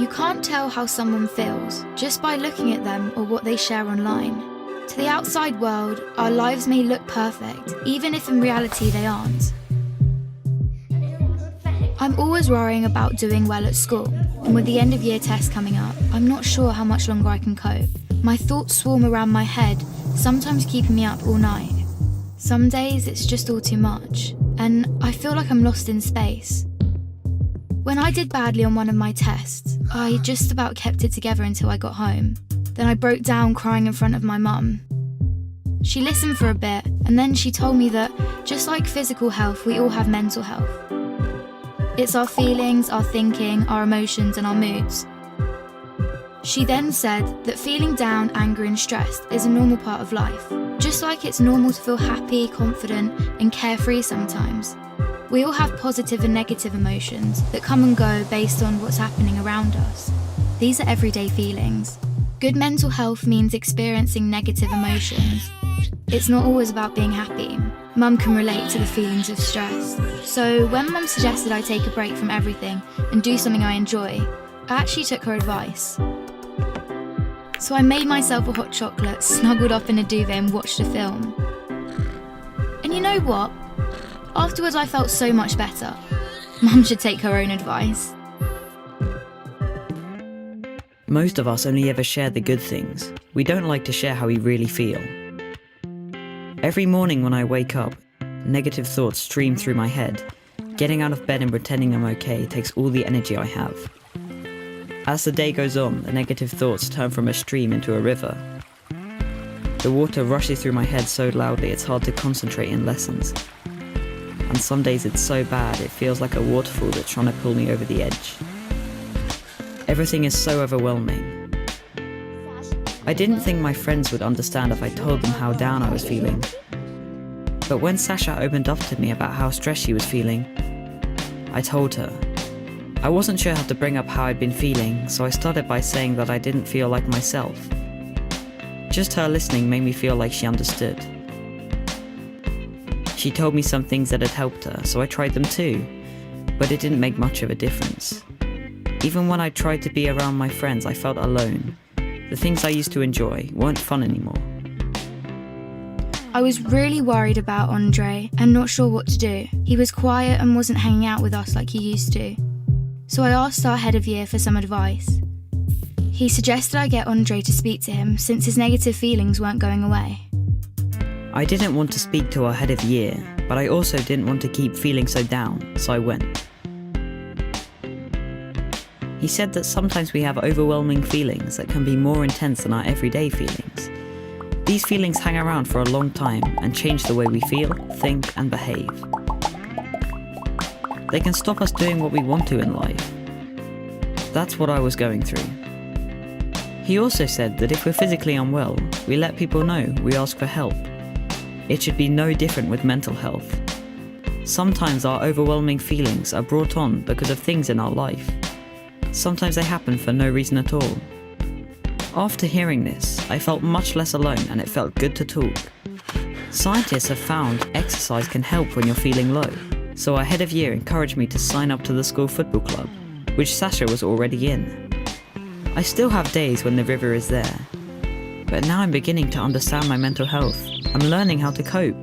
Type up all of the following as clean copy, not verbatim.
You can't tell how someone feels just by looking at them or what they share online. To the outside world, our lives may look perfect, even if in reality they aren't. I'm always worrying about doing well at school, and with the end of year test coming up, I'm not sure how much longer I can cope. My thoughts swarm around my head, sometimes keeping me up all night. Some days it's just all too much, and I feel like I'm lost in space. When I did badly on one of my tests, I just about kept it together until I got home. Then I broke down crying in front of my mum. She listened for a bit, and then she told me that, just like physical health, we all have mental health. It's our feelings, our thinking, our emotions, and our moods. She then said that feeling down, angry, and stressed is a normal part of life. Just like it's normal to feel happy, confident, and carefree sometimes. We all have positive and negative emotions that come and go based on what's happening around us. These are everyday feelings. Good mental health means experiencing negative emotions. It's not always about being happy. Mum can relate to the feelings of stress. So when Mum suggested I take a break from everything and do something I enjoy, I actually took her advice. So I made myself a hot chocolate, snuggled up in a duvet and watched a film. And you know what? Afterwards I felt so much better. Mum should take her own advice. Most of us only ever share the good things. We don't like to share how we really feel. Every morning when I wake up, negative thoughts stream through my head. Getting out of bed and pretending I'm okay takes all the energy I have. As the day goes on, the negative thoughts turn from a stream into a river. The water rushes through my head so loudly it's hard to concentrate in lessons. And some days it's so bad it feels like a waterfall that's trying to pull me over the edge. Everything is so overwhelming. I didn't think my friends would understand if I told them how down I was feeling. But when Sasha opened up to me about how stressed she was feeling, I told her. I wasn't sure how to bring up how I'd been feeling, so I started by saying that I didn't feel like myself. Just her listening made me feel like she understood. She told me some things that had helped her, so I tried them too, but it didn't make much of a difference. Even when I tried to be around my friends, I felt alone. The things I used to enjoy weren't fun anymore. I was really worried about Andre and not sure what to do. He was quiet and wasn't hanging out with us like he used to. So I asked our head of year for some advice. He suggested I get Andre to speak to him since his negative feelings weren't going away. I didn't want to speak to our head of year, but I also didn't want to keep feeling so down, so I went. He said that sometimes we have overwhelming feelings that can be more intense than our everyday feelings. These feelings hang around for a long time and change the way we feel, think, and behave. They can stop us doing what we want to in life. That's what I was going through. He also said that if we're physically unwell, we let people know, we ask for help. It should be no different with mental health. Sometimes our overwhelming feelings are brought on because of things in our life. Sometimes they happen for no reason at all. After hearing this, I felt much less alone and it felt good to talk. Scientists have found exercise can help when you're feeling low, so our head of year encouraged me to sign up to the school football club, which Sasha was already in. I still have days when the river is there, but now I'm beginning to understand my mental health. I'm learning how to cope.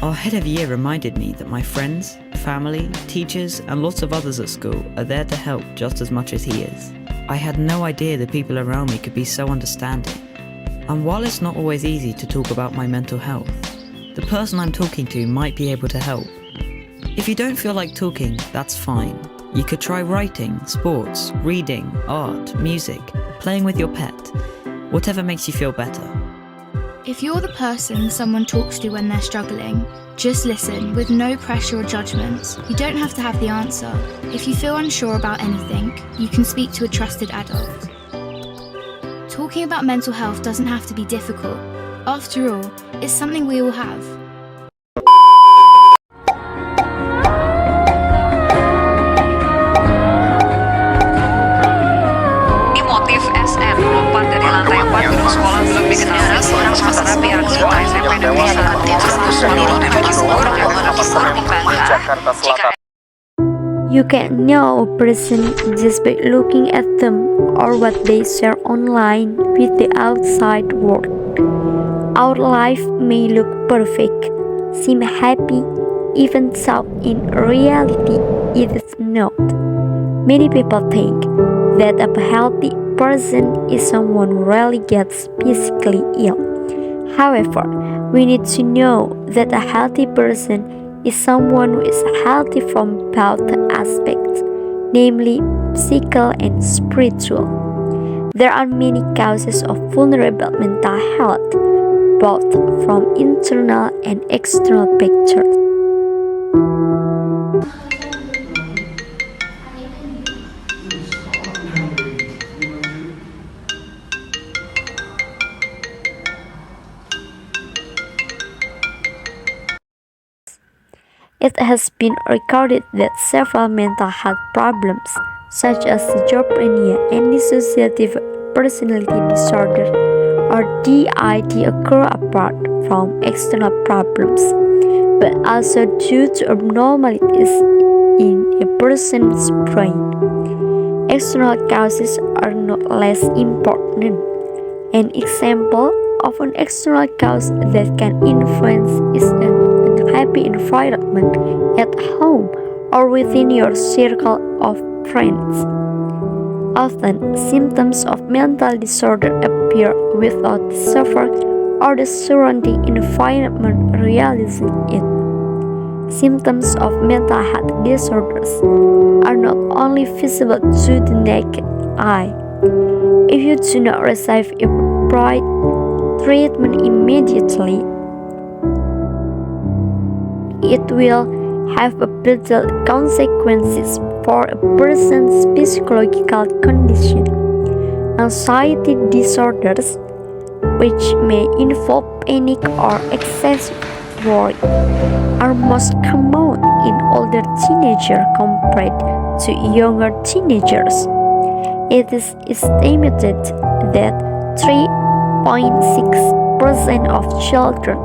Our head of year reminded me that my friends, family, teachers, and lots of others at school are there to help just as much as he is. I had no idea the people around me could be so understanding. And while it's not always easy to talk about my mental health, the person I'm talking to might be able to help. If you don't feel like talking, that's fine. You could try writing, sports, reading, art, music, playing with your pet, whatever makes you feel better. If you're the person someone talks to when they're struggling, just listen with no pressure or judgments. You don't have to have the answer. If you feel unsure about anything, you can speak to a trusted adult. Talking about mental health doesn't have to be difficult. After all, it's something we all have. Motif SM melompat dari lantai 4 gedung sekolah belum diketahui. Seorang peserta SMP dan bisa terus mandiri bagi seluruh membantah jika You can know a person just by looking at them or what they share online with the outside world. Our life may look perfect, seem happy, even though in reality it is not. Many people think that a healthy person is someone who rarely gets physically ill. However, we need to know that a healthy person is someone who is healthy from both aspects, namely physical and spiritual. There are many causes of vulnerable mental health, both from internal and external factors. It has been recorded that several mental health problems, such as schizophrenia and dissociative personality disorder, or DID, occur apart from external problems, but also due to abnormalities in a person's brain. External causes are not less important. An example of an external cause that can influence is an unhappy environment at home or within your circle of friends. Often, symptoms of mental disorder appear without the sufferer or the surrounding environment realizing it. Symptoms of mental health disorders are not only visible to the naked eye. If you do not receive appropriate treatment immediately, it will have fatal consequences for a person's psychological condition. Anxiety disorders, which may involve panic or excessive worry, are most common in older teenagers compared to younger teenagers. It is estimated that 3.6% of children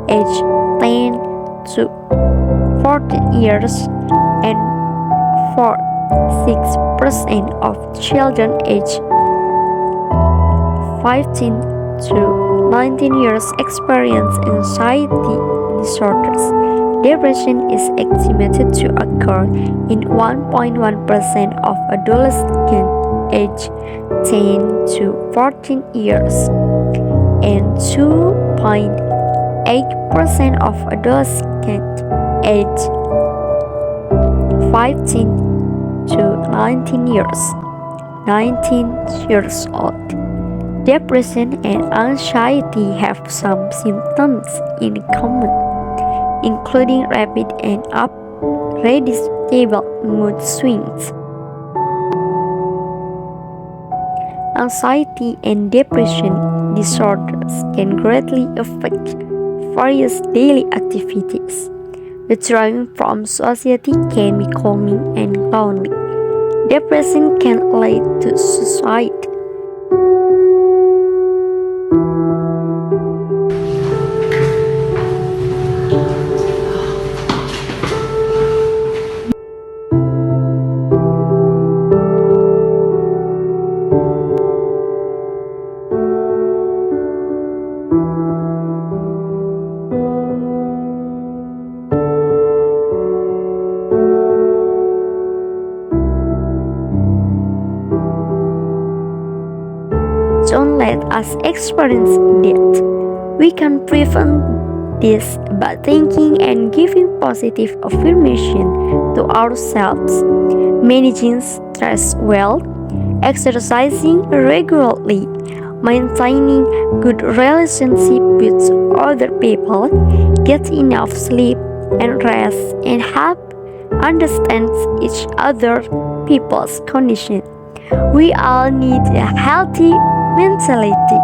aged 10 to 14 years and 4.6% of children aged 15 to 19 years experience anxiety disorders. Depression is estimated to occur in 1.1% of adolescents aged 10 to 14 years and 2.8% of adolescents aged 15 to 19 years old. Depression and anxiety have some symptoms in common, including rapid and unpredictable mood swings. Anxiety and depression disorders can greatly affect various daily activities. Withdrawing from society can be calming and lonely. Depression can lead to suicide. Don't let us experience death. We can prevent this by thinking and giving positive affirmation to ourselves, managing stress well, exercising regularly, maintaining good relationship with other people, get enough sleep and rest, and help understand each other people's condition. We all need a healthy mentality.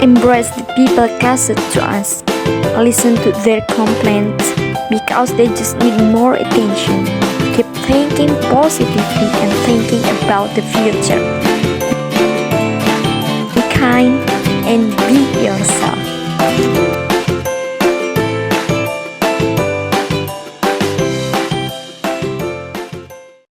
embrace the people closest to us, listen to their complaints because they just need more attention. Keep thinking positively and thinking about the future. Be kind and be yourself.